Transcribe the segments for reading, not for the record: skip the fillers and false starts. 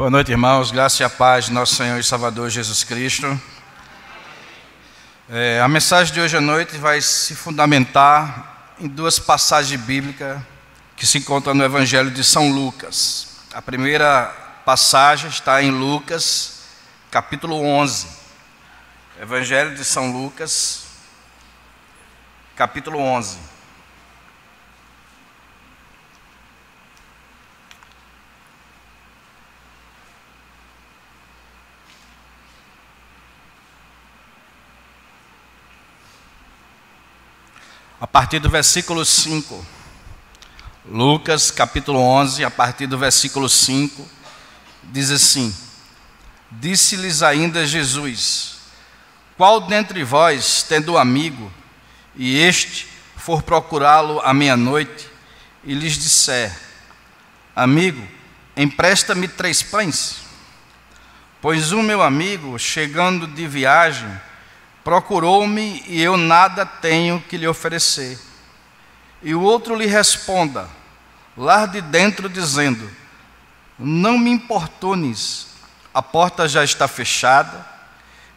Boa noite, irmãos. Graça e a paz de nosso Senhor e Salvador Jesus Cristo. A mensagem de hoje à noite vai se fundamentar em duas passagens bíblicas que se encontram no Evangelho de São Lucas. A primeira passagem está em Lucas, capítulo 11. Evangelho de São Lucas, capítulo 11. A partir do versículo 5, Lucas capítulo 11, a partir do versículo 5, diz assim: Disse-lhes ainda Jesus: Qual dentre vós, tendo amigo, e este for procurá-lo à meia-noite, e lhes disser: Amigo, empresta-me 3 pães? Pois o meu amigo, chegando de viagem, procurou-me e eu nada tenho que lhe oferecer. E o outro lhe responda, lá de dentro, dizendo: Não me importunes, a porta já está fechada,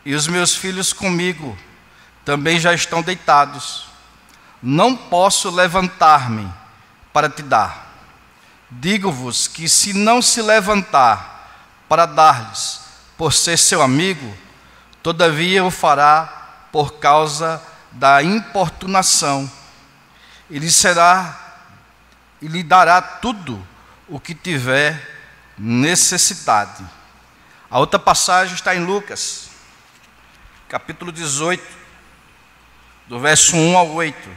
e os meus filhos comigo também já estão deitados. Não posso levantar-me para te dar. Digo-vos que se não se levantar para dar-lhes, por ser seu amigo, todavia o fará por causa da importunação, e lhe dará tudo o que tiver necessidade. A outra passagem está em Lucas, capítulo 18, do verso 1 ao 8.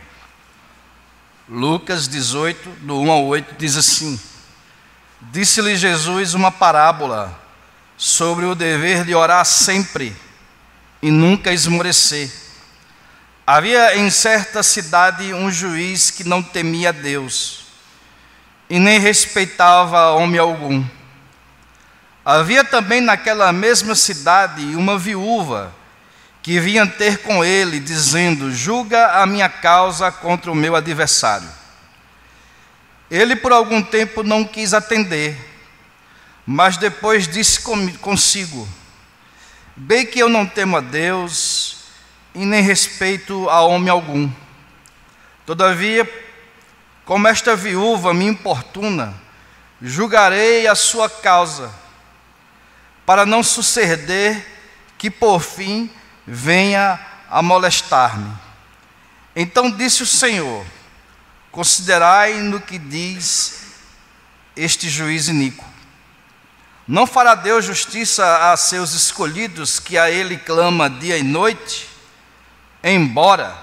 Lucas 18, do 1 ao 8, diz assim: Disse-lhe Jesus uma parábola sobre o dever de orar sempre e nunca esmorecer. Havia em certa cidade um juiz que não temia Deus e nem respeitava homem algum. Havia também naquela mesma cidade uma viúva que vinha ter com ele, dizendo: Julga a minha causa contra o meu adversário. Ele por algum tempo não quis atender, mas depois disse consigo: Bem que eu não temo a Deus e nem respeito a homem algum. Todavia, como esta viúva me importuna, julgarei a sua causa, para não suceder que por fim venha a molestar-me. Então disse o Senhor: Considerai no que diz este juiz iníquo. Não fará Deus justiça a seus escolhidos, que a Ele clama dia e noite, embora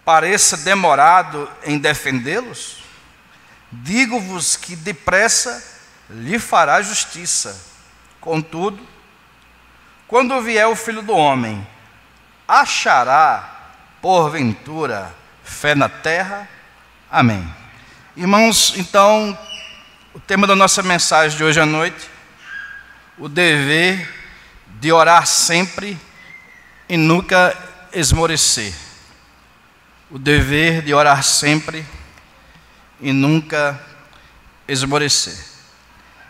pareça demorado em defendê-los? Digo-vos que depressa lhe fará justiça. Contudo, quando vier o Filho do Homem, achará, porventura, fé na terra? Amém. Irmãos, então, o tema da nossa mensagem de hoje à noite: o dever de orar sempre e nunca esmorecer. O dever de orar sempre e nunca esmorecer.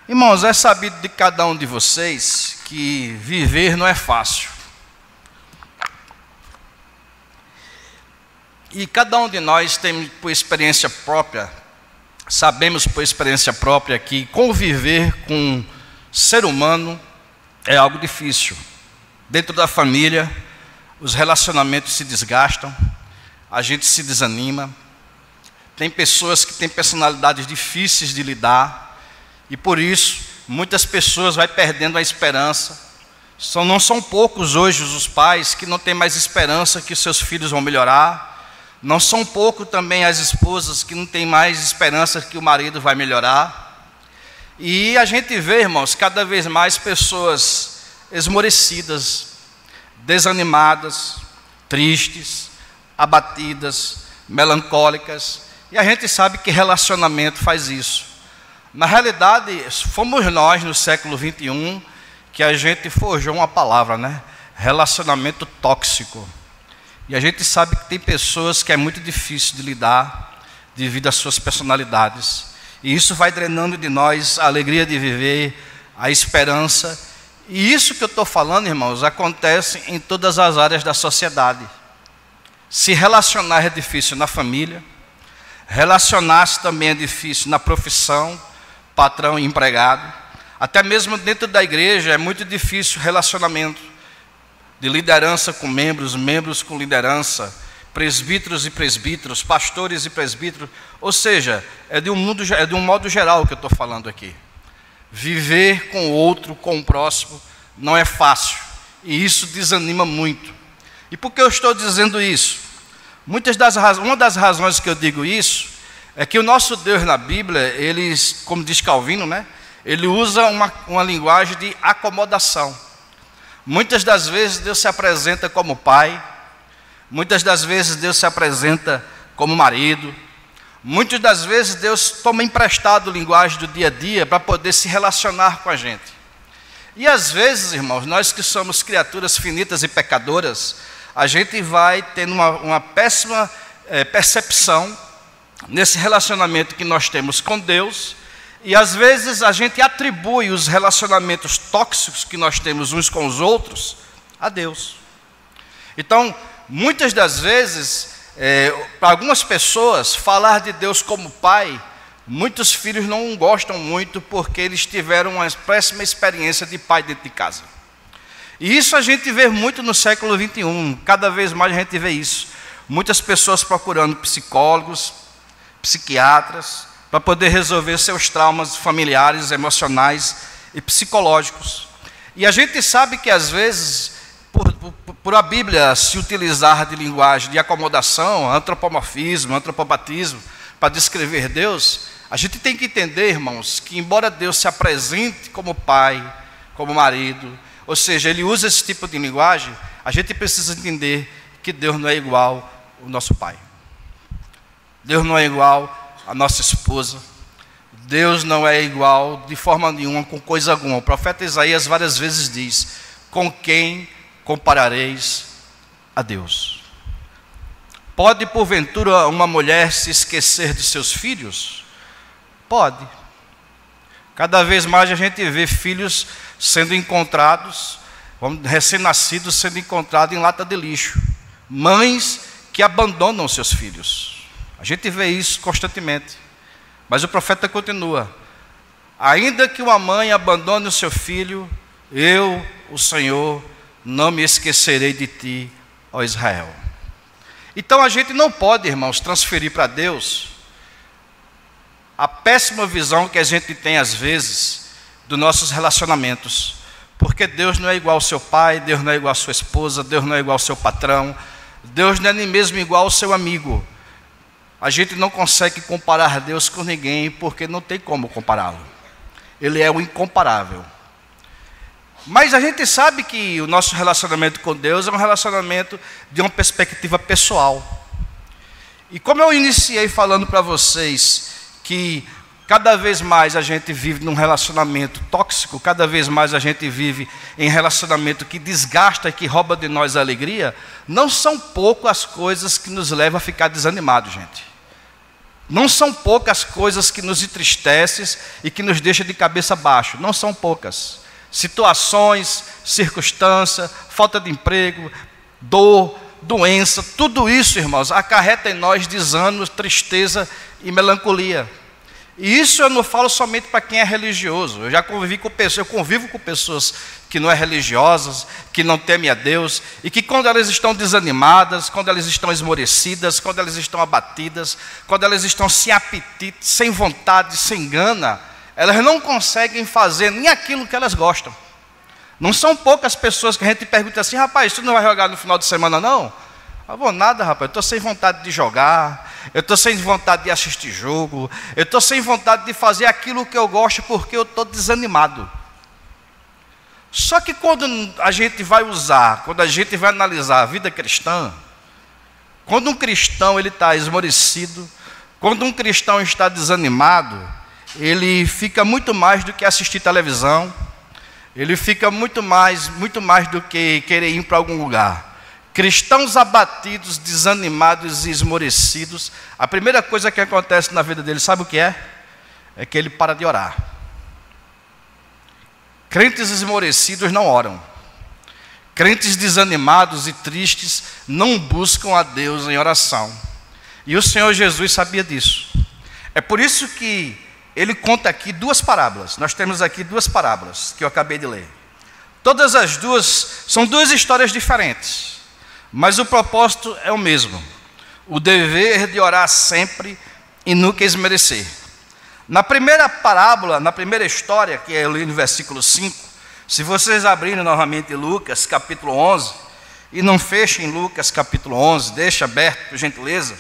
Irmãos, é sabido de cada um de vocês que viver não é fácil. E cada um de nós tem por experiência própria, sabemos por experiência própria que conviver com ser humano é algo difícil. Dentro da família, os relacionamentos se desgastam, a gente se desanima. Tem pessoas que têm personalidades difíceis de lidar, e por isso muitas pessoas vão perdendo a esperança. Não são poucos hoje os pais que não têm mais esperança que os seus filhos vão melhorar. Não são poucos também as esposas que não têm mais esperança que o marido vai melhorar. E a gente vê, irmãos, cada vez mais pessoas esmorecidas, desanimadas, tristes, abatidas, melancólicas. E a gente sabe que relacionamento faz isso. Na realidade, fomos nós no século 21 que a gente forjou uma palavra, né? Relacionamento tóxico. E a gente sabe que tem pessoas que é muito difícil de lidar devido às suas personalidades. E isso vai drenando de nós a alegria de viver, a esperança. E isso que eu estou falando, irmãos, acontece em todas as áreas da sociedade. Se relacionar é difícil na família, relacionar-se também é difícil na profissão, patrão e empregado. Até mesmo dentro da igreja é muito difícil relacionamento de liderança com membros, membros com liderança, presbíteros e presbíteros, pastores e presbíteros. Ou seja, é de um modo geral que eu estou falando aqui. Viver com o outro, com o próximo, não é fácil. E isso desanima muito. E por que eu estou dizendo isso? Uma das razões que eu digo isso é que o nosso Deus na Bíblia, ele, como diz Calvino, né? Ele usa uma linguagem de acomodação. Muitas das vezes Deus se apresenta como pai, muitas das vezes Deus se apresenta como marido, muitas das vezes Deus toma emprestado a linguagem do dia a dia para poder se relacionar com a gente. E às vezes, irmãos, nós que somos criaturas finitas e pecadoras, a gente vai tendo uma péssima percepção nesse relacionamento que nós temos com Deus, e às vezes a gente atribui os relacionamentos tóxicos que nós temos uns com os outros a Deus. Então, muitas das vezes, para algumas pessoas, falar de Deus como Pai, muitos filhos não gostam muito porque eles tiveram uma péssima experiência de pai dentro de casa. E isso a gente vê muito no século XXI, cada vez mais a gente vê isso. Muitas pessoas procurando psicólogos, psiquiatras, para poder resolver seus traumas familiares, emocionais e psicológicos. E a gente sabe que às vezes, por a Bíblia se utilizar de linguagem de acomodação, antropomorfismo, antropobatismo, para descrever Deus, a gente tem que entender, irmãos, que embora Deus se apresente como pai, como marido, ou seja, ele usa esse tipo de linguagem, a gente precisa entender que Deus não é igual ao nosso pai. Deus não é igual à nossa esposa. Deus não é igual de forma nenhuma com coisa alguma. O profeta Isaías várias vezes diz: com quem comparareis a Deus? Pode porventura uma mulher se esquecer de seus filhos? Pode. Cada vez mais a gente vê filhos sendo encontrados, recém-nascidos sendo encontrados em lata de lixo. Mães que abandonam seus filhos. A gente vê isso constantemente. Mas o profeta continua: ainda que uma mãe abandone o seu filho, eu, o Senhor, não me esquecerei de ti, ó Israel. Então a gente não pode, irmãos, transferir para Deus a péssima visão que a gente tem às vezes dos nossos relacionamentos. Porque Deus não é igual ao seu pai, Deus não é igual à sua esposa, Deus não é igual ao seu patrão, Deus não é nem mesmo igual ao seu amigo. A gente não consegue comparar Deus com ninguém, porque não tem como compará-lo. Ele é o incomparável. Mas a gente sabe que o nosso relacionamento com Deus é um relacionamento de uma perspectiva pessoal. E como eu iniciei falando para vocês que cada vez mais a gente vive num relacionamento tóxico, cada vez mais a gente vive em relacionamento que desgasta e que rouba de nós a alegria, não são poucas as coisas que nos levam a ficar desanimados, gente. Não são poucas coisas que nos entristecem e que nos deixam de cabeça baixa. Não são poucas. Situações, circunstâncias, falta de emprego, dor, doença, tudo isso, irmãos, acarreta em nós desânimo, tristeza e melancolia. E isso eu não falo somente para quem é religioso. Eu já convivi com pessoas, eu convivo com pessoas que não é religiosas, que não temem a Deus, e que quando elas estão desanimadas, quando elas estão esmorecidas, quando elas estão abatidas, quando elas estão sem apetite, sem vontade, sem gana, elas não conseguem fazer nem aquilo que elas gostam. Não são poucas pessoas que a gente pergunta assim: rapaz, tu não vai jogar no final de semana não? Não vou nada, rapaz, eu estou sem vontade de jogar, eu estou sem vontade de assistir jogo, eu estou sem vontade de fazer aquilo que eu gosto porque eu estou desanimado. Só que quando a gente vai usar, quando a gente vai analisar a vida cristã, quando um cristão ele está esmorecido, quando um cristão está desanimado, ele fica muito mais do que assistir televisão, ele fica muito mais do que querer ir para algum lugar. Cristãos abatidos, desanimados e esmorecidos, a primeira coisa que acontece na vida dele, sabe o que é? É que ele para de orar. Crentes esmorecidos não oram. Crentes desanimados e tristes não buscam a Deus em oração. E o Senhor Jesus sabia disso. É por isso que ele conta aqui duas parábolas. Nós temos aqui duas parábolas que eu acabei de ler. Todas as duas são duas histórias diferentes, mas o propósito é o mesmo: o dever de orar sempre e nunca esmerecer. Na primeira parábola, na primeira história, que eu li no versículo 5, se vocês abrirem novamente Lucas capítulo 11, e não fechem Lucas capítulo 11, deixa aberto, por gentileza,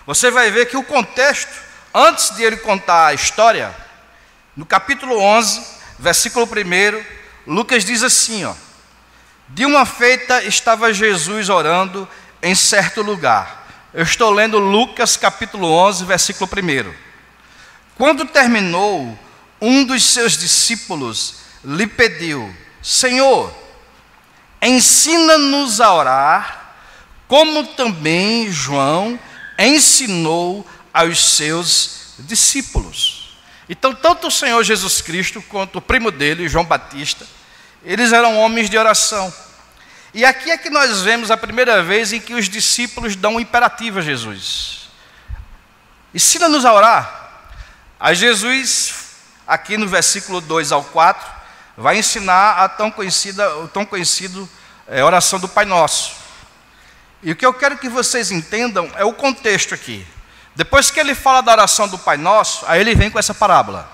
você vai ver que o contexto, antes de ele contar a história, no capítulo 11, versículo 1, Lucas diz assim, ó: de uma feita estava Jesus orando em certo lugar. Eu estou lendo Lucas capítulo 11, versículo 1. Quando terminou, um dos seus discípulos lhe pediu: Senhor, ensina-nos a orar, como também João ensinou aos seus discípulos. Então, tanto o Senhor Jesus Cristo quanto o primo dele, João Batista, eles eram homens de oração. E aqui é que nós vemos a primeira vez em que os discípulos dão um imperativo a Jesus: ensina-nos a orar. Aí Jesus, aqui no versículo 2 ao 4, vai ensinar a tão conhecido oração do Pai Nosso. E o que eu quero que vocês entendam é o contexto aqui. Depois que ele fala da oração do Pai Nosso, aí ele vem com essa parábola.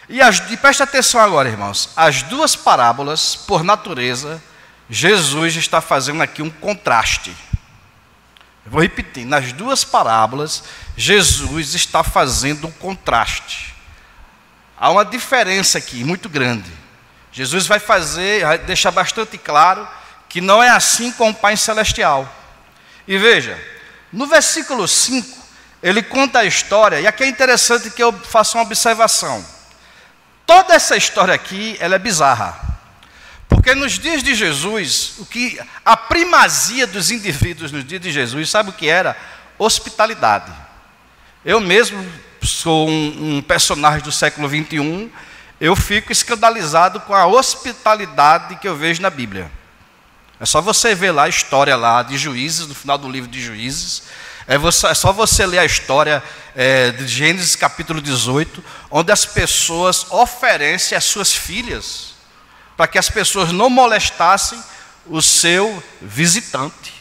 E preste atenção agora, irmãos. As duas parábolas, por natureza, Jesus está fazendo aqui um contraste. Eu vou repetir, nas duas parábolas, Jesus está fazendo um contraste. Há uma diferença aqui muito grande. Jesus vai deixar bastante claro que não é assim com o Pai Celestial. E veja, no versículo 5, ele conta a história, e aqui é interessante que eu faça uma observação. Toda essa história aqui, ela é bizarra. Porque nos dias de Jesus, a primazia dos indivíduos nos dias de Jesus, sabe o que era? Hospitalidade. Eu mesmo sou um personagem do século 21, eu fico escandalizado com a hospitalidade que eu vejo na Bíblia. É só você ver lá a história lá de Juízes, no final do livro de Juízes, é só você ler a história de Gênesis capítulo 18, onde as pessoas oferecem as suas filhas, para que as pessoas não molestassem o seu visitante.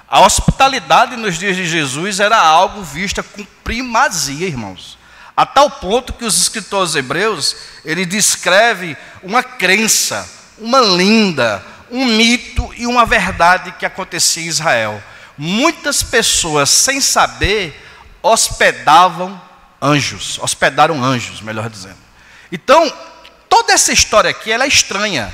A hospitalidade nos dias de Jesus era algo visto com primazia, irmãos. A tal ponto que os escritores hebreus, ele descreve uma crença, uma lenda, um mito e uma verdade que acontecia em Israel. Muitas pessoas, sem saber, hospedaram anjos, melhor dizendo. Então, toda essa história aqui, ela é estranha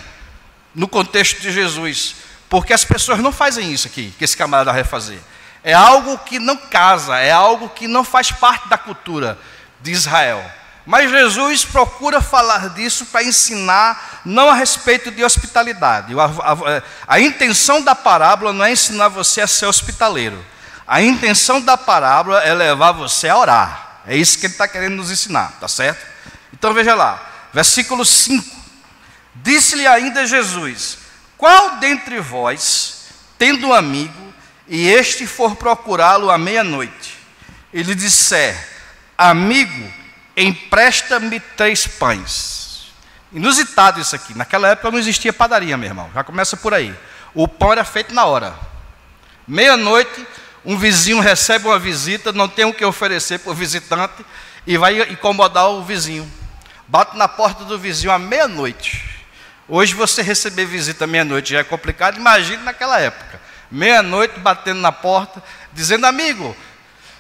no contexto de Jesus, porque as pessoas não fazem isso aqui, que esse camarada vai fazer. É algo que não casa, é algo que não faz parte da cultura de Israel. Mas Jesus procura falar disso para ensinar, não a respeito de hospitalidade. A intenção da parábola não é ensinar você a ser hospitaleiro. A intenção da parábola é levar você a orar. É isso que ele está querendo nos ensinar, tá certo? Então veja lá. Versículo 5, disse-lhe ainda Jesus: qual dentre vós, tendo um amigo, e este for procurá-lo à meia-noite, e lhe disser: amigo, empresta-me 3 pães. Inusitado isso aqui, naquela época não existia padaria, meu irmão, já começa por aí. O pão era feito na hora. Meia-noite, um vizinho recebe uma visita, não tem o que oferecer para o visitante, e vai incomodar o vizinho. Bate na porta do vizinho à meia-noite. Hoje você receber visita à meia-noite já é complicado, imagine naquela época. Meia-noite batendo na porta, dizendo: amigo,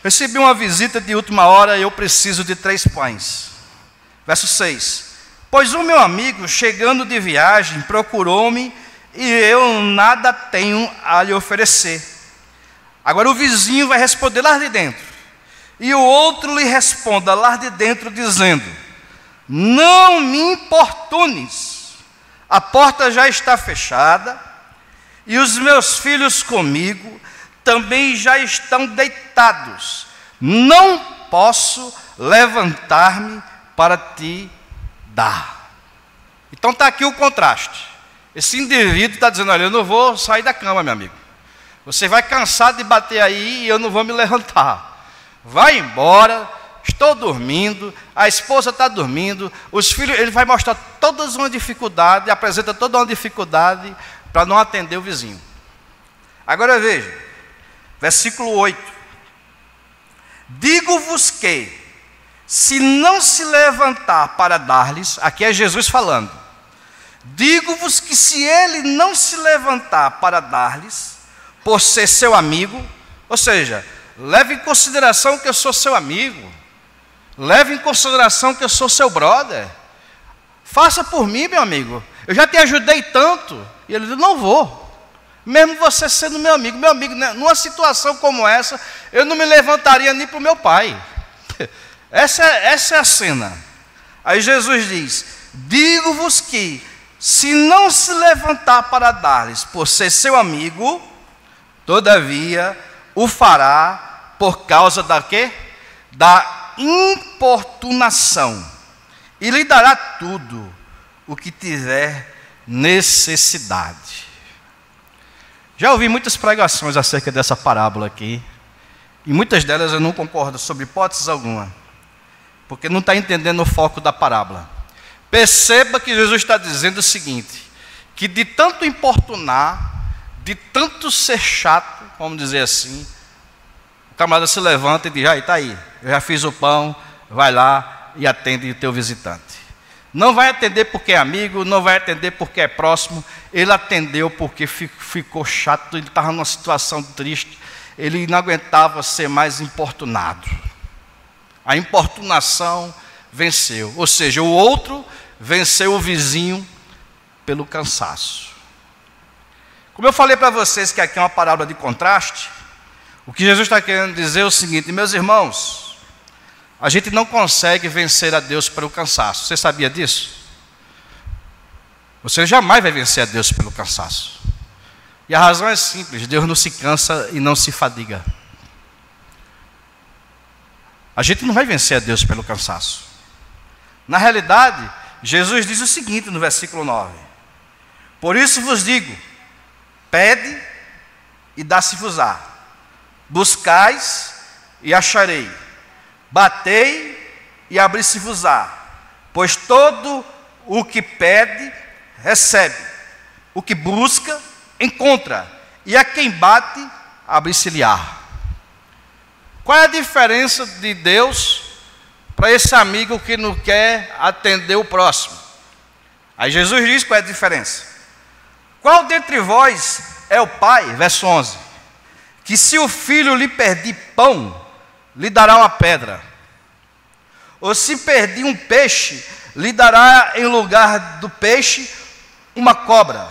recebi uma visita de última hora e eu preciso de 3 pães. Verso 6. Pois o meu amigo, chegando de viagem, procurou-me e eu nada tenho a lhe oferecer. Agora o vizinho vai responder lá de dentro. E o outro lhe responda lá de dentro, dizendo: não me importunes, a porta já está fechada, e os meus filhos comigo também já estão deitados. Não posso levantar-me para te dar. Então está aqui o contraste. Esse indivíduo está dizendo, olha, eu não vou sair da cama, meu amigo. Você vai cansar de bater aí e eu não vou me levantar. Vai embora, estou dormindo, a esposa está dormindo, os filhos, ele vai mostrar todas uma dificuldade, apresenta toda uma dificuldade para não atender o vizinho. Agora veja, versículo 8. Digo-vos que, se não se levantar para dar-lhes, aqui é Jesus falando, digo-vos que se ele não se levantar para dar-lhes, por ser seu amigo, ou seja, leve em consideração que eu sou seu amigo, leve em consideração que eu sou seu brother, faça por mim, meu amigo, eu já te ajudei tanto, e ele diz, não vou, mesmo você sendo meu amigo, numa situação como essa, eu não me levantaria nem para o meu pai, essa é a cena. Aí Jesus diz, digo-vos que, se não se levantar para dar-lhes, por ser seu amigo, todavia o fará por causa da quê? Da importunação, e lhe dará tudo o que tiver necessidade. Já ouvi muitas pregações acerca dessa parábola aqui, e muitas delas eu não concordo sobre hipótese alguma, porque não está entendendo o foco da parábola. Perceba que Jesus está dizendo o seguinte, que de tanto importunar, de tanto ser chato, vamos dizer assim, o camarada se levanta e diz, está aí, eu já fiz o pão, vai lá e atende o teu visitante. Não vai atender porque é amigo, não vai atender porque é próximo, ele atendeu porque ficou chato, ele estava numa situação triste, ele não aguentava ser mais importunado. A importunação venceu, ou seja, o outro venceu o vizinho pelo cansaço. Como eu falei para vocês que aqui é uma parábola de contraste, o que Jesus está querendo dizer é o seguinte, meus irmãos, a gente não consegue vencer a Deus pelo cansaço. Você sabia disso? Você jamais vai vencer a Deus pelo cansaço. E a razão é simples, Deus não se cansa e não se fadiga. A gente não vai vencer a Deus pelo cansaço. Na realidade, Jesus diz o seguinte no versículo 9. Por isso vos digo, pede e dá-se-vos-á. Buscais e acharei. Batei e abri-se-vos-á. Pois todo o que pede, recebe. O que busca, encontra. E a quem bate, abre-se-lhe-á. Qual é a diferença de Deus para esse amigo que não quer atender o próximo? Aí Jesus diz qual é a diferença. Qual dentre vós é o pai, verso 11, que se o filho lhe pedir pão, lhe dará uma pedra? Ou se pedir um peixe, lhe dará em lugar do peixe uma cobra?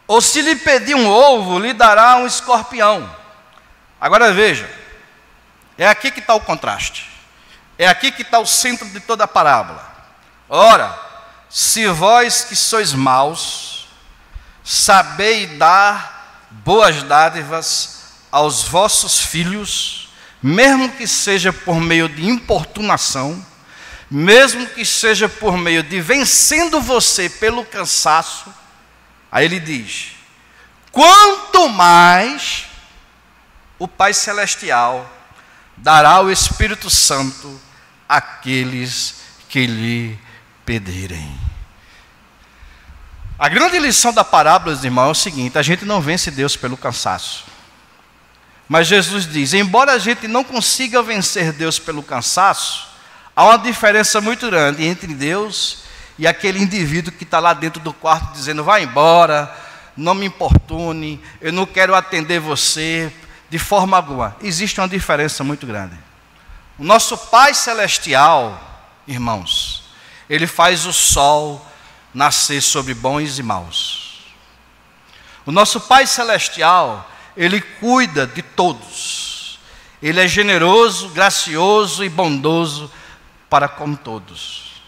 Ou se lhe pedir um ovo, lhe dará um escorpião? Agora veja, é aqui que está o contraste. É aqui que está o centro de toda a parábola. Ora, se vós que sois maus, sabeis dar boas dádivas aos vossos filhos, mesmo que seja por meio de importunação, mesmo que seja por meio de vencendo você pelo cansaço, aí ele diz, quanto mais o Pai Celestial dará o Espírito Santo àqueles que lhe pedirem. A grande lição da parábola, irmãos, é o seguinte, a gente não vence Deus pelo cansaço. Mas Jesus diz, embora a gente não consiga vencer Deus pelo cansaço, há uma diferença muito grande entre Deus e aquele indivíduo que está lá dentro do quarto dizendo, vai embora, não me importune, eu não quero atender você, de forma alguma. Existe uma diferença muito grande. O nosso Pai Celestial, irmãos, Ele faz o sol nascer sobre bons e maus. O nosso Pai Celestial, Ele cuida de todos. Ele é generoso, gracioso e bondoso para com todos.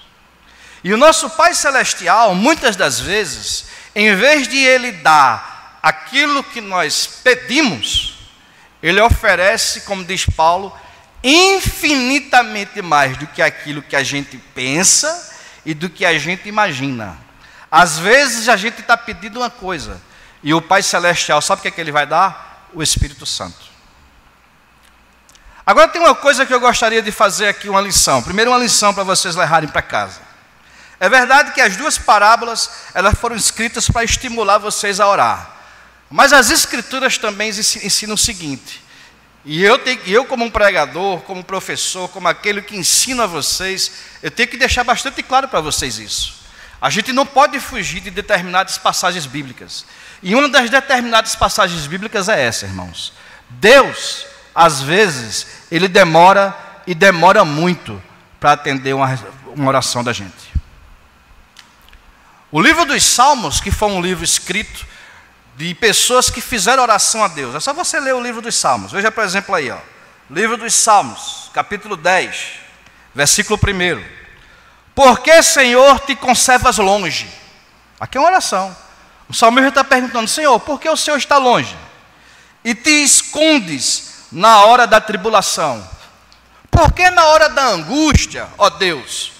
E o nosso Pai Celestial, muitas das vezes, em vez de Ele dar aquilo que nós pedimos, Ele oferece, como diz Paulo, infinitamente mais do que aquilo que a gente pensa e do que a gente imagina. Às vezes a gente está pedindo uma coisa, e o Pai Celestial, sabe o que é que Ele vai dar? O Espírito Santo. Agora tem uma coisa que eu gostaria de fazer aqui, uma lição. Primeiro uma lição para vocês levarem para casa. É verdade que as duas parábolas, elas foram escritas para estimular vocês a orar. Mas as Escrituras também ensinam o seguinte, e eu como um pregador, como professor, como aquele que ensina a vocês, eu tenho que deixar bastante claro para vocês isso. A gente não pode fugir de determinadas passagens bíblicas. E uma das determinadas passagens bíblicas é essa, irmãos. Deus, às vezes, Ele demora e demora muito para atender uma oração da gente. O livro dos Salmos, que foi um livro escrito de pessoas que fizeram oração a Deus. É só você ler o livro dos Salmos. Veja, por exemplo, aí, ó. Livro dos Salmos, capítulo 10, versículo 1. Por que, Senhor, te conservas longe? Aqui é uma oração. O salmista está perguntando, Senhor, por que o Senhor está longe? E te escondes na hora da tribulação? Por que na hora da angústia, ó Deus,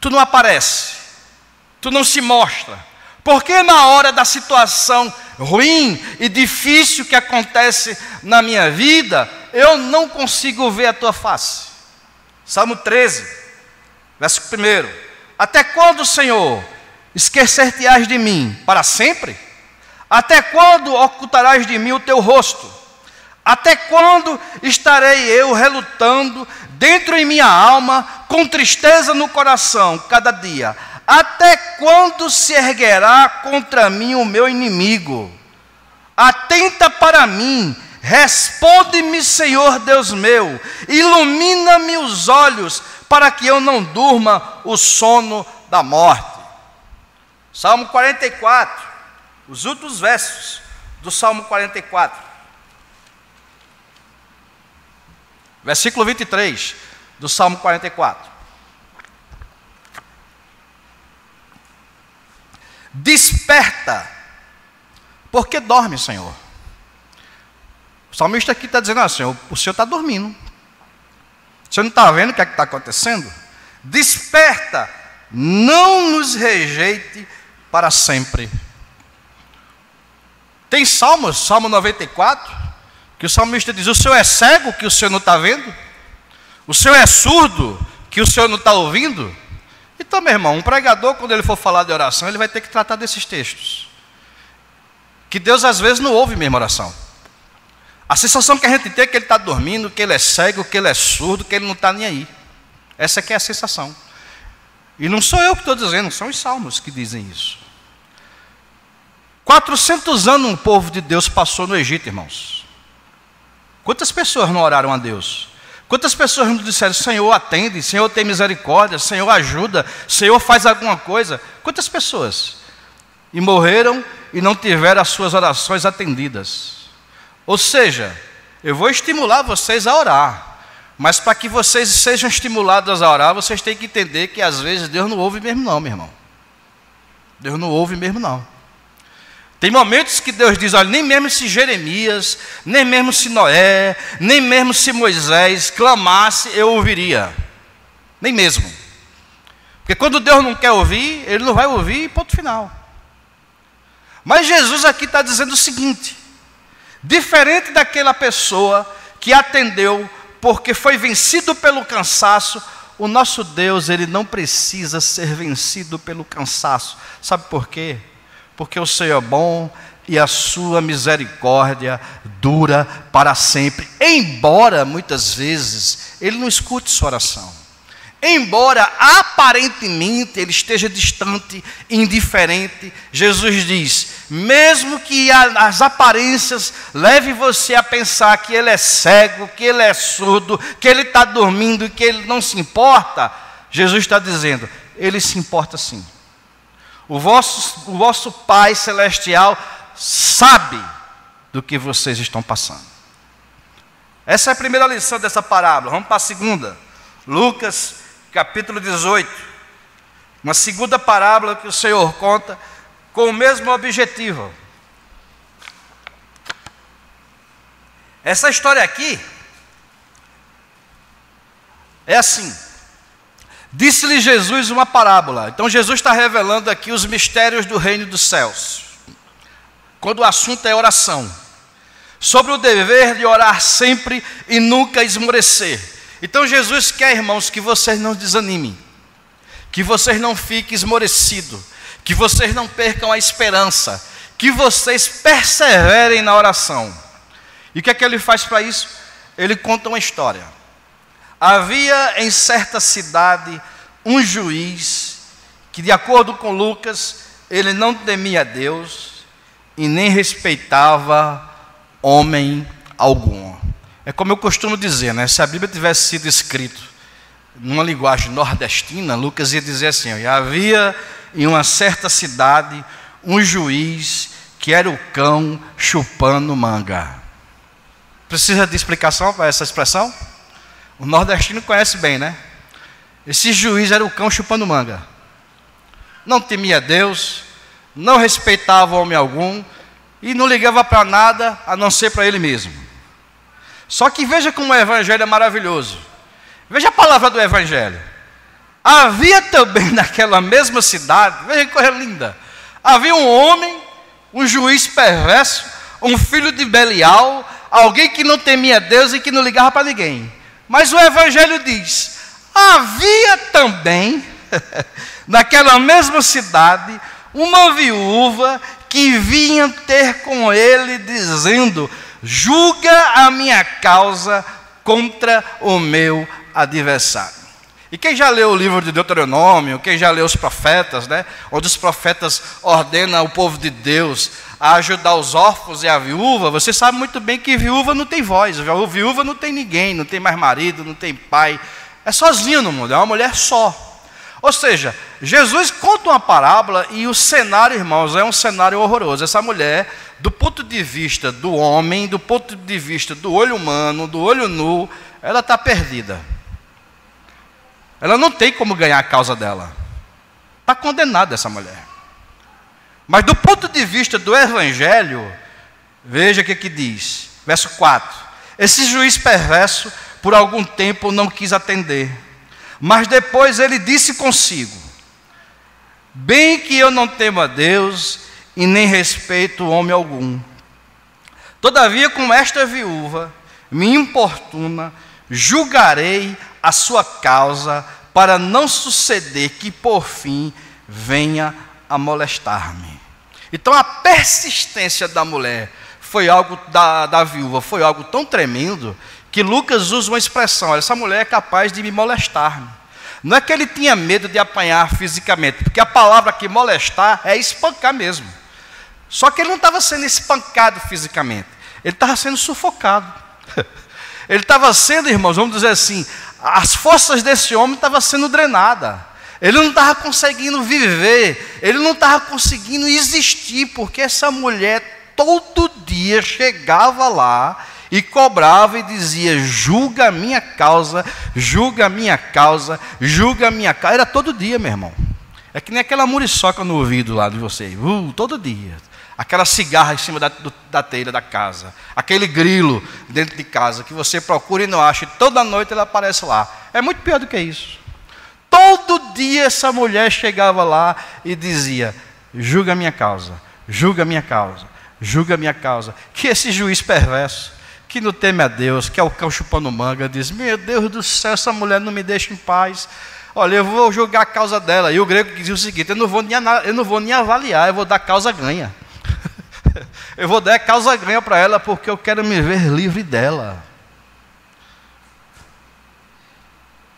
tu não aparece? Tu não se mostra? Por que na hora da situação ruim e difícil que acontece na minha vida, eu não consigo ver a tua face? Salmo 13, verso 1. Até quando, Senhor, esquecer-te-ás de mim? Para sempre? Até quando ocultarás de mim o teu rosto? Até quando estarei eu relutando dentro em minha alma, com tristeza no coração, cada dia? Até quando se erguerá contra mim o meu inimigo? Atenta para mim, responde-me, Senhor Deus meu, ilumina-me os olhos, para que eu não durma o sono da morte. Salmo 44, os últimos versos do Salmo 44. Versículo 23 do Salmo 44. Desperta, porque dorme, Senhor. O salmista aqui está dizendo, Senhor, o Senhor está dormindo. O Senhor não está vendo o que é que está acontecendo? Desperta, não nos rejeite para sempre. Tem salmos, Salmo 94, que o salmista diz, o Senhor é cego, que o Senhor não está vendo? O Senhor é surdo, que o Senhor não está ouvindo? Então, meu irmão, um pregador, quando ele for falar de oração, ele vai ter que tratar desses textos. Que Deus, às vezes, não ouve mesmo oração. A sensação que a gente tem é que ele está dormindo, que ele é cego, que ele é surdo, que ele não está nem aí. Essa que é a sensação. E não sou eu que estou dizendo, são os salmos que dizem isso. 400 anos um povo de Deus passou no Egito, irmãos. Quantas pessoas não oraram a Deus? Quantas pessoas não disseram, Senhor, atende, Senhor, tem misericórdia, Senhor, ajuda, Senhor, faz alguma coisa? Quantas pessoas? E morreram e não tiveram as suas orações atendidas. Ou seja, eu vou estimular vocês a orar, mas para que vocês sejam estimulados a orar, vocês têm que entender que às vezes Deus não ouve mesmo não, meu irmão. Deus não ouve mesmo não. Tem momentos que Deus diz, olha, nem mesmo se Jeremias, nem mesmo se Noé, nem mesmo se Moisés clamasse, eu ouviria. Nem mesmo. Porque quando Deus não quer ouvir, Ele não vai ouvir, ponto final. Mas Jesus aqui está dizendo o seguinte, diferente daquela pessoa que atendeu porque foi vencido pelo cansaço, o nosso Deus, Ele não precisa ser vencido pelo cansaço. Sabe por quê? Porque o Senhor é bom e a sua misericórdia dura para sempre. Embora, muitas vezes, Ele não escute sua oração. Embora, aparentemente, Ele esteja distante, indiferente, Jesus diz, mesmo que as aparências levem você a pensar que Ele é cego, que Ele é surdo, que Ele está dormindo e que Ele não se importa, Jesus está dizendo, Ele se importa sim. O vosso Pai Celestial sabe do que vocês estão passando. Essa é a primeira lição dessa parábola. Vamos para a segunda. Lucas, capítulo 18. Uma segunda parábola que o Senhor conta com o mesmo objetivo. Essa história aqui é assim. Disse-lhe Jesus uma parábola. Então Jesus está revelando aqui os mistérios do reino dos céus, quando o assunto é oração, sobre o dever de orar sempre e nunca esmorecer. Então Jesus quer, irmãos, que vocês não desanimem, que vocês não fiquem esmorecidos, que vocês não percam a esperança, que vocês perseverem na oração. E o que é que ele faz para isso? Ele conta uma história. Havia em certa cidade um juiz que, de acordo com Lucas, ele não temia Deus e nem respeitava homem algum. É como eu costumo dizer, né? Se a Bíblia tivesse sido escrita numa linguagem nordestina, Lucas ia dizer assim: ó, havia em uma certa cidade um juiz que era o cão chupando manga. Precisa de explicação para essa expressão? O nordestino conhece bem, né? Esse juiz era o cão chupando manga. Não temia Deus, não respeitava homem algum e não ligava para nada a não ser para ele mesmo. Só que veja como o evangelho é maravilhoso. Veja a palavra do evangelho. Havia também naquela mesma cidade, veja que coisa linda, havia um homem, um juiz perverso, um filho de Belial, alguém que não temia Deus e que não ligava para ninguém. Mas o evangelho diz: havia também naquela mesma cidade uma viúva que vinha ter com ele dizendo: julga a minha causa contra o meu adversário. E quem já leu o livro de Deuteronômio, quem já leu os profetas, né, onde os profetas ordenam o povo de Deus a ajudar os órfãos e a viúva, você sabe muito bem que viúva não tem voz, viúva não tem ninguém, não tem mais marido, não tem pai, é sozinho no mundo, é uma mulher só. Ou seja, Jesus conta uma parábola e o cenário, irmãos, é um cenário horroroso. Essa mulher, do ponto de vista do homem, do ponto de vista do olho humano, do olho nu, ela está perdida. Ela não tem como ganhar a causa dela. Está condenada essa mulher. Mas do ponto de vista do evangelho, veja o que diz. Verso 4. Esse juiz perverso, por algum tempo, não quis atender. Mas depois ele disse consigo: bem que eu não temo a Deus e nem respeito homem algum. Todavia, com esta viúva me importuna, julgarei a sua causa, para não suceder que por fim venha a molestar-me. Então a persistência da mulher foi algo, da viúva, foi algo tão tremendo, que Lucas usa uma expressão: essa mulher é capaz de me molestar. Não é que ele tinha medo de apanhar fisicamente, porque a palavra que molestar é espancar mesmo. Só que ele não estava sendo espancado fisicamente, ele estava sendo sufocado. Ele estava sendo, irmãos, vamos dizer assim, as forças desse homem estavam sendo drenadas. Ele não estava conseguindo viver, ele não estava conseguindo existir, porque essa mulher todo dia chegava lá e cobrava e dizia: julga a minha causa, julga a minha causa, julga a minha causa. Era todo dia, meu irmão. É que nem aquela muriçoca no ouvido lá de vocês, todo dia. Aquela cigarra em cima da telha da casa, aquele grilo dentro de casa que você procura e não acha, e toda noite ele aparece lá. É muito pior do que isso. Todo dia essa mulher chegava lá e dizia: julga a minha causa, julga a minha causa, julga a minha causa. Que esse juiz perverso, que não teme a Deus, que é o cão chupando manga, diz: meu Deus do céu, essa mulher não me deixa em paz. Olha, eu vou julgar a causa dela. E o grego dizia o seguinte: eu não vou nem avaliar, eu vou dar causa ganha. Eu vou dar causa ganha para ela, porque eu quero me ver livre dela.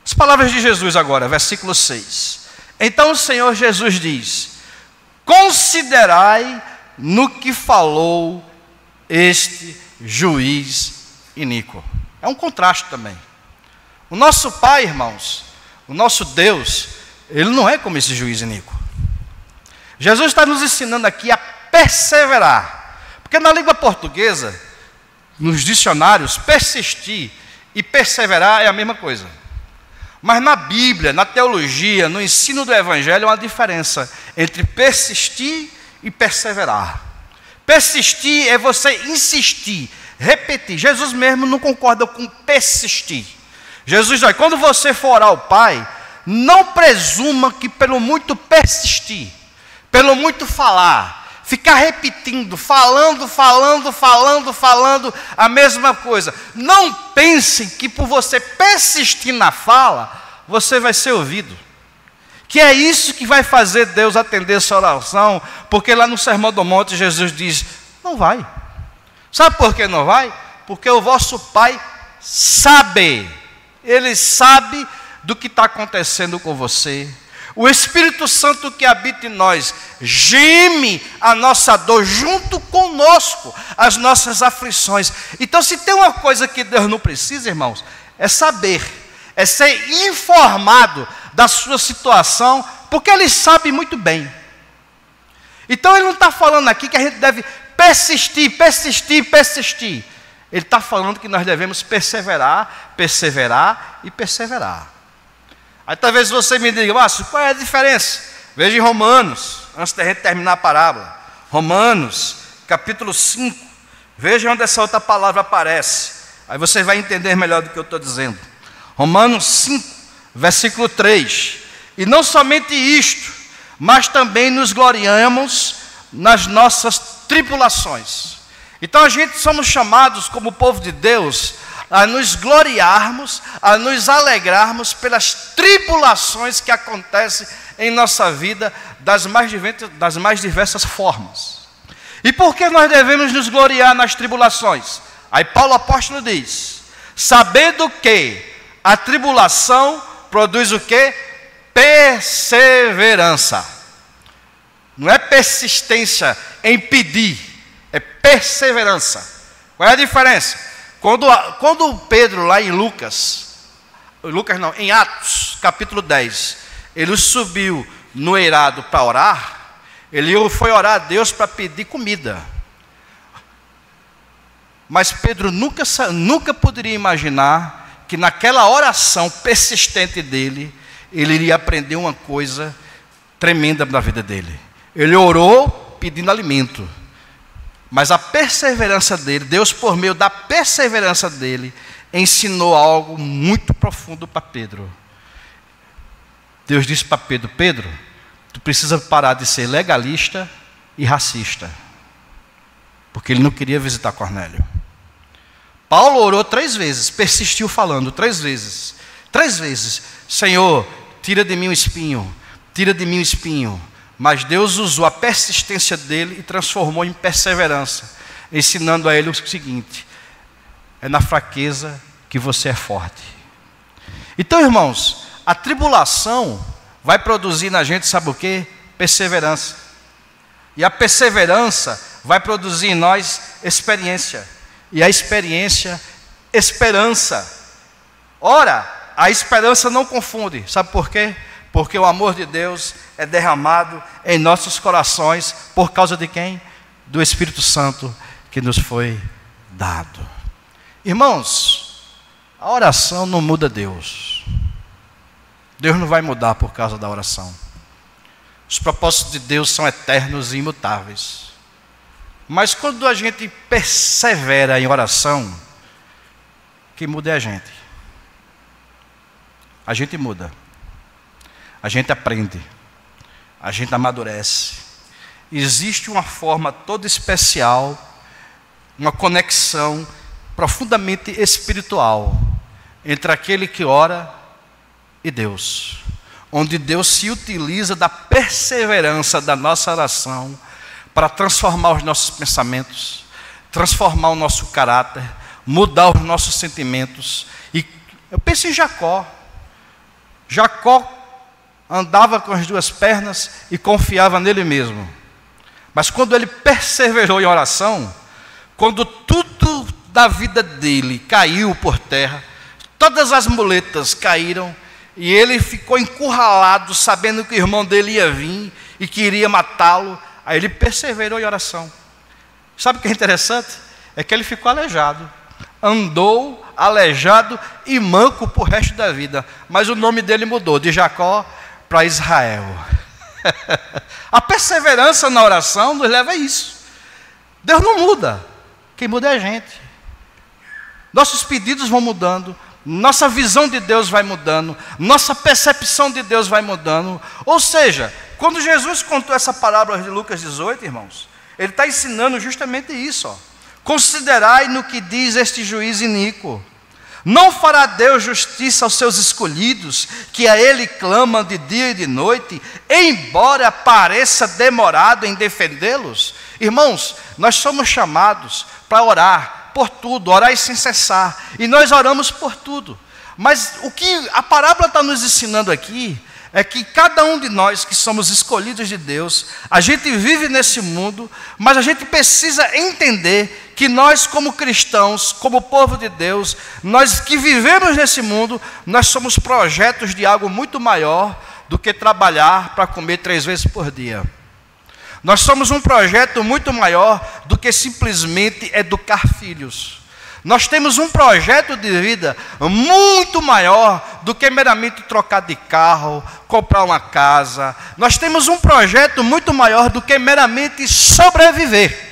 As palavras de Jesus agora, versículo 6. Então o Senhor Jesus diz: considerai no que falou este juiz iníquo. É um contraste também. O nosso Pai, irmãos, o nosso Deus, ele não é como esse juiz iníquo. Jesus está nos ensinando aqui a perseverar. Porque na língua portuguesa, nos dicionários, persistir e perseverar é a mesma coisa. Mas na Bíblia, na teologia, no ensino do Evangelho, há uma diferença entre persistir e perseverar. Persistir é você insistir, repetir. Jesus mesmo não concorda com persistir. Jesus diz: quando você for orar ao Pai, não presuma que pelo muito persistir, pelo muito falar, ficar repetindo, falando a mesma coisa. Não pensem que por você persistir na fala, você vai ser ouvido. Que é isso que vai fazer Deus atender sua oração, porque lá no Sermão do Monte Jesus diz, não vai. Sabe por que não vai? Porque o vosso Pai sabe, Ele sabe do que está acontecendo com você. O Espírito Santo que habita em nós geme a nossa dor junto conosco, as nossas aflições. Então, se tem uma coisa que Deus não precisa, irmãos, é saber, é ser informado da sua situação, porque Ele sabe muito bem. Então Ele não está falando aqui que a gente deve persistir. Ele está falando que nós devemos perseverar. Aí talvez você me diga, Márcio, qual é a diferença? Veja em Romanos, antes da gente terminar a parábola. Romanos, capítulo 5. Veja onde essa outra palavra aparece. Aí você vai entender melhor do que eu estou dizendo. Romanos 5, versículo 3. E não somente isto, mas também nos gloriamos nas nossas tribulações. Então a gente somos chamados como povo de Deus a nos gloriarmos, a nos alegrarmos pelas tribulações que acontecem em nossa vida das mais diversas formas. E por que nós devemos nos gloriar nas tribulações? Aí Paulo apóstolo diz, sabendo que a tribulação produz o quê? Perseverança. Não é persistência em pedir, é perseverança. Qual é a diferença? Quando Pedro, lá em em Atos, capítulo 10, ele subiu no eirado para orar, ele foi orar a Deus para pedir comida. Mas Pedro nunca poderia imaginar que naquela oração persistente dele, ele iria aprender uma coisa tremenda na vida dele. Ele orou pedindo alimento. Mas a perseverança dele, Deus por meio da perseverança dele, ensinou algo muito profundo para Pedro. Deus disse para Pedro, Pedro, tu precisa parar de ser legalista e racista. Porque ele não queria visitar Cornélio. Paulo orou 3 vezes, persistiu falando 3 vezes. 3 vezes, Senhor, tira de mim o espinho, tira de mim o espinho. Mas Deus usou a persistência dele e transformou em perseverança, ensinando a ele o seguinte, é na fraqueza que você é forte. Então, irmãos, a tribulação vai produzir na gente, sabe o quê? Perseverança. E a perseverança vai produzir em nós experiência. E a experiência, esperança. Ora, a esperança não confunde, sabe por quê? Porque o amor de Deus é derramado em nossos corações, por causa de quem? Do Espírito Santo que nos foi dado. Irmãos, a oração não muda Deus. Deus não vai mudar por causa da oração. Os propósitos de Deus são eternos e imutáveis. Mas quando a gente persevera em oração, quem muda é a gente. A gente muda. A gente aprende, a gente amadurece. Existe uma forma toda especial, uma conexão profundamente espiritual entre aquele que ora e Deus, onde Deus se utiliza da perseverança da nossa oração para transformar os nossos pensamentos, transformar o nosso caráter, mudar os nossos sentimentos. E eu penso em Jacó. Jacó andava com as 2 pernas e confiava nele mesmo. Mas quando ele perseverou em oração, quando tudo da vida dele caiu por terra, todas as muletas caíram, e ele ficou encurralado, sabendo que o irmão dele ia vir e que iria matá-lo, aí ele perseverou em oração. Sabe o que é interessante? É que ele ficou aleijado. Andou aleijado e manco por resto da vida. Mas o nome dele mudou, de Jacó para Israel. A perseverança na oração nos leva a isso. Deus não muda, quem muda é a gente. Nossos pedidos vão mudando, nossa visão de Deus vai mudando, nossa percepção de Deus vai mudando. Ou seja, quando Jesus contou essa parábola de Lucas 18, irmãos, ele está ensinando justamente isso. Ó. Considerai no que diz este juiz iníquo. Não fará Deus justiça aos seus escolhidos, que a Ele clamam de dia e de noite, embora pareça demorado em defendê-los? Irmãos, nós somos chamados para orar por tudo, orar sem cessar, e nós oramos por tudo. Mas o que a parábola está nos ensinando aqui, é que cada um de nós que somos escolhidos de Deus, a gente vive nesse mundo, mas a gente precisa entender que nós como cristãos, como povo de Deus, nós que vivemos nesse mundo, nós somos projetos de algo muito maior do que trabalhar para comer 3 vezes por dia. Nós somos um projeto muito maior do que simplesmente educar filhos. Nós temos um projeto de vida muito maior do que meramente trocar de carro, comprar uma casa. Nós temos um projeto muito maior do que meramente sobreviver.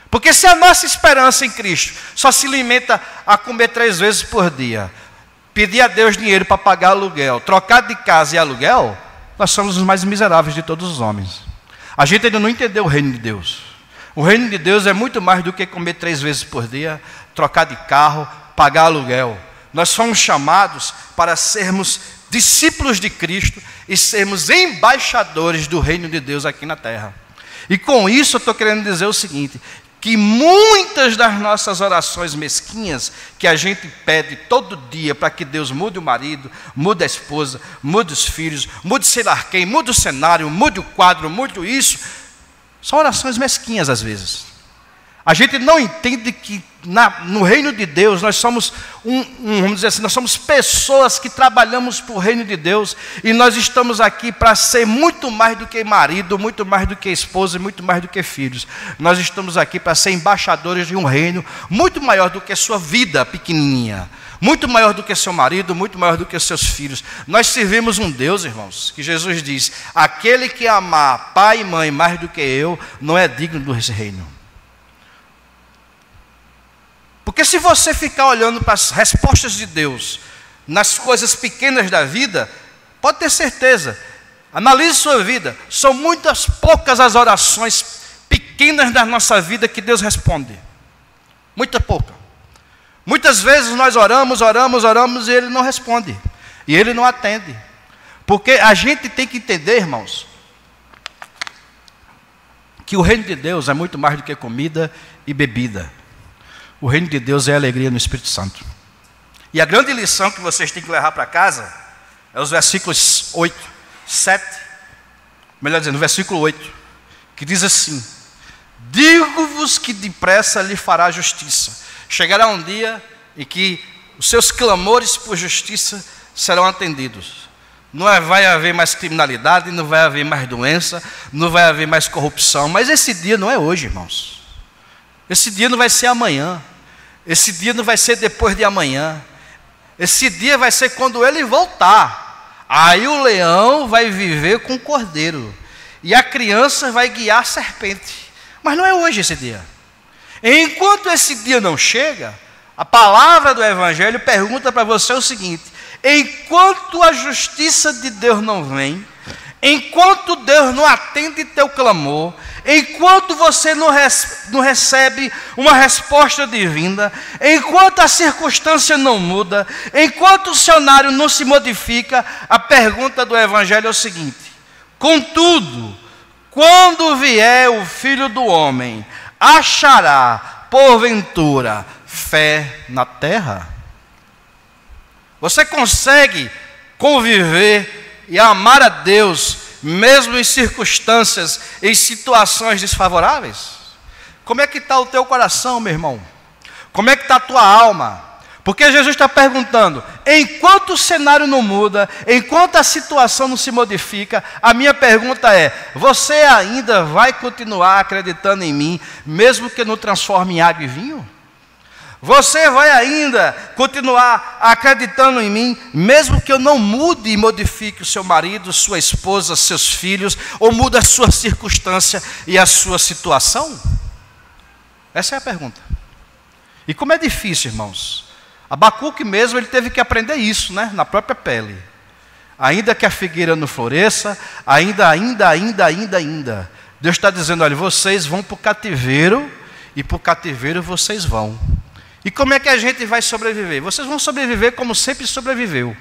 Porque se a nossa esperança em Cristo só se limita a comer 3 vezes por dia, pedir a Deus dinheiro para pagar aluguel, trocar de casa e aluguel, nós somos os mais miseráveis de todos os homens. A gente ainda não entendeu o reino de Deus. O reino de Deus é muito mais do que comer 3 vezes por dia, trocar de carro, pagar aluguel. Nós somos chamados para sermos discípulos de Cristo e sermos embaixadores do reino de Deus aqui na terra. E com isso eu estou querendo dizer o seguinte, que muitas das nossas orações mesquinhas, que a gente pede todo dia para que Deus mude o marido, mude a esposa, mude os filhos, mude sei lá quem, mude o cenário, mude o quadro, mude isso, são orações mesquinhas às vezes. A gente não entende que no reino de Deus nós somos vamos dizer assim, nós somos pessoas que trabalhamos para o reino de Deus e nós estamos aqui para ser muito mais do que marido, muito mais do que esposa e muito mais do que filhos. Nós estamos aqui para ser embaixadores de um reino muito maior do que a sua vida pequenininha, muito maior do que seu marido, muito maior do que seus filhos. Nós servimos um Deus, irmãos, que Jesus diz, aquele que amar pai e mãe mais do que eu, não é digno desse reino. Porque se você ficar olhando para as respostas de Deus nas coisas pequenas da vida, pode ter certeza, analise sua vida, são muitas poucas as orações pequenas da nossa vida que Deus responde. Muita pouca. Muitas vezes nós oramos e Ele não responde. E Ele não atende. Porque a gente tem que entender, irmãos, que o reino de Deus é muito mais do que comida e bebida. O reino de Deus é alegria no Espírito Santo. E a grande lição que vocês têm que levar para casa é os versículos 8, 7, melhor dizendo, no versículo 8, que diz assim, digo-vos que depressa lhe fará justiça. Chegará um dia em que os seus clamores por justiça serão atendidos. Não vai haver mais criminalidade, não vai haver mais doença, não vai haver mais corrupção. Mas esse dia não é hoje, irmãos. Esse dia não vai ser amanhã. Esse dia não vai ser depois de amanhã. Esse dia vai ser quando Ele voltar. Aí o leão vai viver com o cordeiro. E a criança vai guiar a serpente. Mas não é hoje esse dia. Enquanto esse dia não chega, a palavra do Evangelho pergunta para você o seguinte, enquanto a justiça de Deus não vem, enquanto Deus não atende teu clamor, enquanto você não recebe uma resposta divina, enquanto a circunstância não muda, enquanto o cenário não se modifica, a pergunta do Evangelho é o seguinte, contudo, quando vier o Filho do Homem, achará, porventura, fé na terra? Você consegue conviver e amar a Deus, mesmo em circunstâncias, em situações desfavoráveis? Como é que está o teu coração, meu irmão? Como é que está a tua alma? Porque Jesus está perguntando, enquanto o cenário não muda, enquanto a situação não se modifica, a minha pergunta é, você ainda vai continuar acreditando em mim, mesmo que eu não transforme em água e vinho? Você vai ainda continuar acreditando em mim, mesmo que eu não mude e modifique o seu marido, sua esposa, seus filhos, ou mude a sua circunstância e a sua situação? Essa é a pergunta. E como é difícil, irmãos, Abacuque mesmo, ele teve que aprender isso, né? Na própria pele. Ainda que a figueira não floresça, ainda. Deus está dizendo, olha, vocês vão para o cativeiro, e para o cativeiro vocês vão. E como é que a gente vai sobreviver? Vocês vão sobreviver como sempre sobreviveu.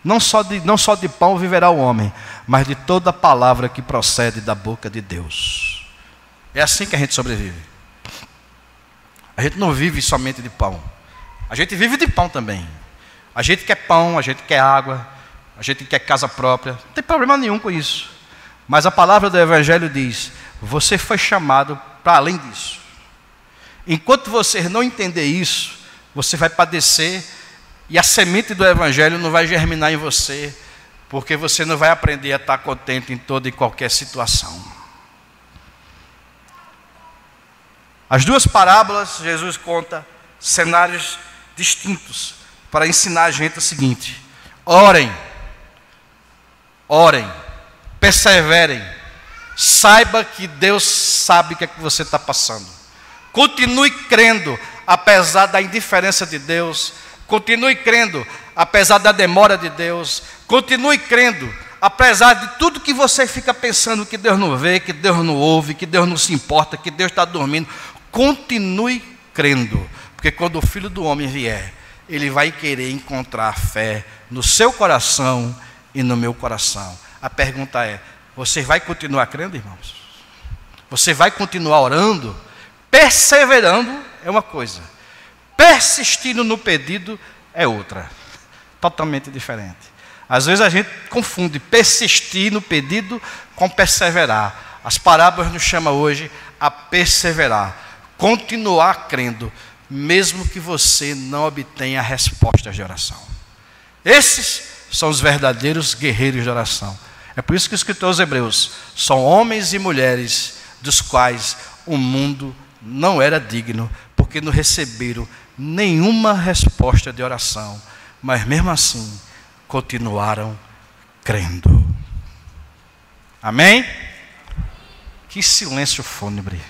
Não só de pão viverá o homem, mas de toda palavra que procede da boca de Deus. É assim que a gente sobrevive. A gente não vive somente de pão. A gente vive de pão também. A gente quer pão, a gente quer água, a gente quer casa própria. Não tem problema nenhum com isso. Mas a palavra do Evangelho diz, você foi chamado para além disso. Enquanto você não entender isso, você vai padecer e a semente do Evangelho não vai germinar em você, porque você não vai aprender a estar contente em toda e qualquer situação. As duas parábolas, Jesus conta cenários distintos para ensinar a gente o seguinte: orem, perseverem, saiba que Deus sabe o que é que você está passando. Continue crendo, apesar da indiferença de Deus. Continue crendo, apesar da demora de Deus. Continue crendo, apesar de tudo que você fica pensando que Deus não vê, que Deus não ouve, que Deus não se importa, que Deus está dormindo. Continue crendo, porque quando o Filho do Homem vier, Ele vai querer encontrar fé no seu coração e no meu coração. A pergunta é, você vai continuar crendo, irmãos? Você vai continuar orando? Perseverando é uma coisa, persistindo no pedido é outra, totalmente diferente. Às vezes a gente confunde persistir no pedido com perseverar. As parábolas nos chamam hoje a perseverar, continuar crendo, mesmo que você não obtenha respostas de oração. Esses são os verdadeiros guerreiros de oração. É por isso que os escritores hebreus são homens e mulheres dos quais o mundo não era digno, porque não receberam nenhuma resposta de oração, mas mesmo assim continuaram crendo. Amém? Que silêncio fúnebre.